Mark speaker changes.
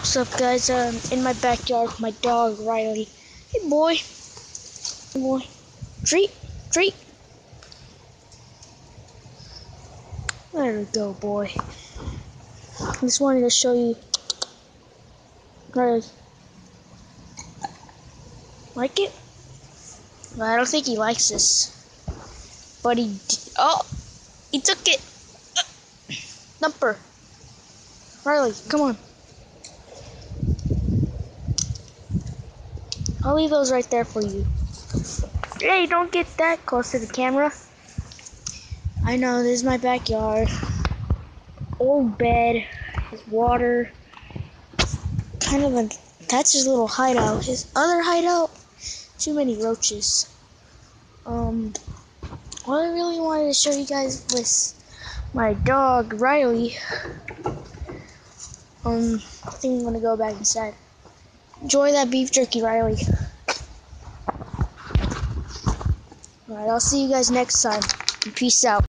Speaker 1: What's up, guys? In my backyard with my dog Riley. Hey boy, hey boy, treat, treat. There we go, boy. Just wanted to show you, Riley. Like it? Well, I don't think he likes this, but oh, he took it. Thumper. Riley, come on. I'll leave those right there for you. Hey, don't get that close to the camera. I know, this is my backyard. Old bed, his water. That's his little hideout. His other hideout, too many roaches. What I really wanted to show you guys was my dog, Riley. I think I'm gonna go back inside. Enjoy that beef jerky, Riley. Alright, I'll see you guys next time. Peace out.